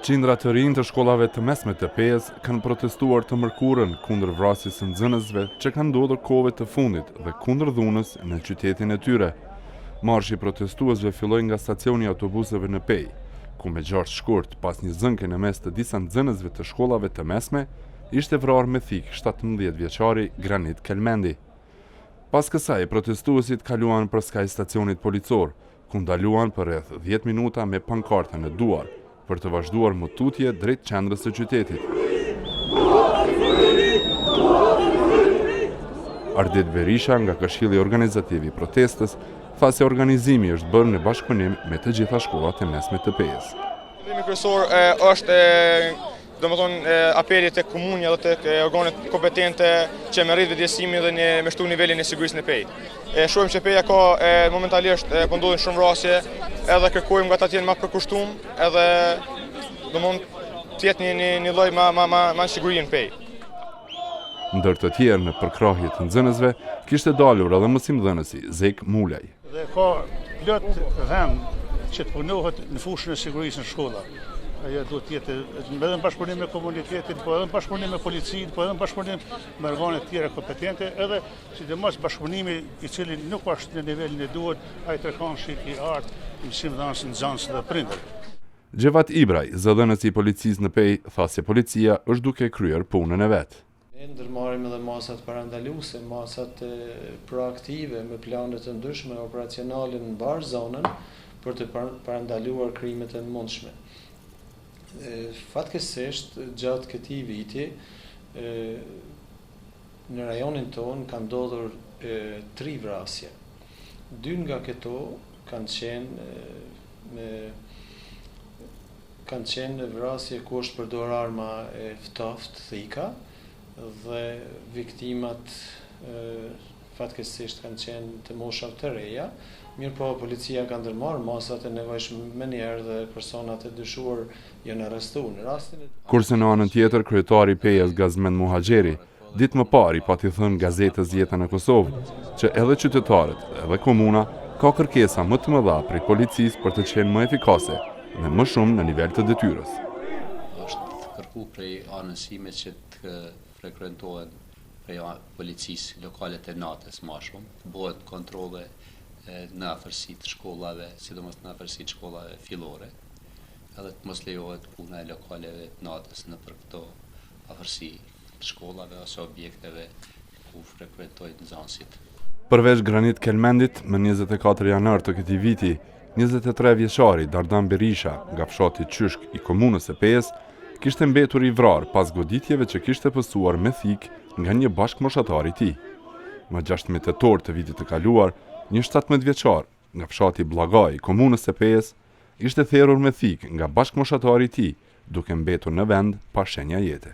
Qindra të rinj të shkollave të mesme të Pejës kanë protestuar të mërkurën kundër vrasjes së nxënësve që kanë ndodhur kohëve të fundit dhe kundër dhunës në qytetin e tyre. Marshi protestuesve filloi nga stacioni i autobuseve në Pejë, ku me gjartë shkurt pas një zënke në mes të disa nxënësve të shkollave të mesme, ishte vrarë me thik 17 vjeçari Granit Kelmendi. Pas kësaj, protestuesit kaluan për skaj stacionit policor, ku ndaluan për rreth 10 minuta me pankarte në duar, për të vazhduar më tutje drejt qendrës së qytetit. Ardit Berisha, nga Këshilli Organizativ i protestës, tha se organizimi është bërë në bashkëpunim me të gjitha shkollat e mesme të Pejës. Qëllimi kryesor është apeli tek komunja dhe tek organet kompetente që me rrit vetëdijsimin dhe me shtu nivelin e sigurisë në Pejë. Shohim që Peja ka momentalisht po ndodhin shumë vrasje, edhe kërkojmë nga ata të jenë më përkushtuar, edhe të jetë një lloj më siguri në Pejë. Ndër të tjerë në përkrahje të nxënësve kishte dalur edhe mësimdhënësi Zek Mulaj. Dhe ka plot vend që të punohet në fushën e sigurisë në shkolla. Ajo duhet të jetë edhe në bashkëpunim me komunitetin, po edhe në bashkëpunim me policinë, po edhe në bashkëpunim me organet tjera kompetente, edhe sidomos bashkëpunimi i cili nuk është në nivelin e duhet, ai trekonshi i artë, mësimdhënës, nxënës dhe prindër. Gjevat Ibraj, zëdhënës i policisë në Pejë, tha se policia është duke kryer punën e vet. Ne ndërmarrim edhe masat parandaluese, masat proaktive me plane të ndryshme operacionale në mbar zonën për të parandaluar krimet e mundshme. Fatkeqësisht gjatë këtij viti në rajonin ton kanë ndodhur 3 vrasje. 2 nga këto kanë qenë vrasje ku është përdorur arma e ftoftë thika dhe viktimat fatkeqësisht kanë qenë të moshave të reja. Mirëpo policia ka ndërmarrë masat e nevojshme më njerë dhe personat e dyshuar janë arrestuar. Në rastin Kurse në anën tjetër, kryetari i Pejës Gazmend Muhaxheri, ditë më parë pati thënë gazetës Jeta në Kosovë, që edhe qytetarët edhe komuna ka kërkesa më të mëdha prej policisë për të qenë më efikase dhe më shumë në nivel të detyrës. Është kërkuar prej anës sime që të frekuentohen prej policisë lokalet e natës më shumë, të bëhet kontrolle në afërsi të shkollave, sidomos në afërsi të shkollave fillore, edhe të mos lejohet puna e lokaleve të natës nëpër këto afërsi të shkollave ose objekteve ku frekuentojnë nxënësit. Përveç Granit Kelmendit, më 24 janar të këtij viti, 23 vjeçari Dardan Berisha, nga fshati Qyshk i komunës së Pejës, kishte mbetur i vrarë pas goditjeve që kishte pësuar me thik nga një bashkëmoshatar i tij. Më 16 tetor të vitit të kaluar, një 17 vjeçar nga fshati Bllagaj i komunës së Pejës ishte therrur me thik nga bashkëmoshatari i tij, duke mbetur në vend pa shenja jete.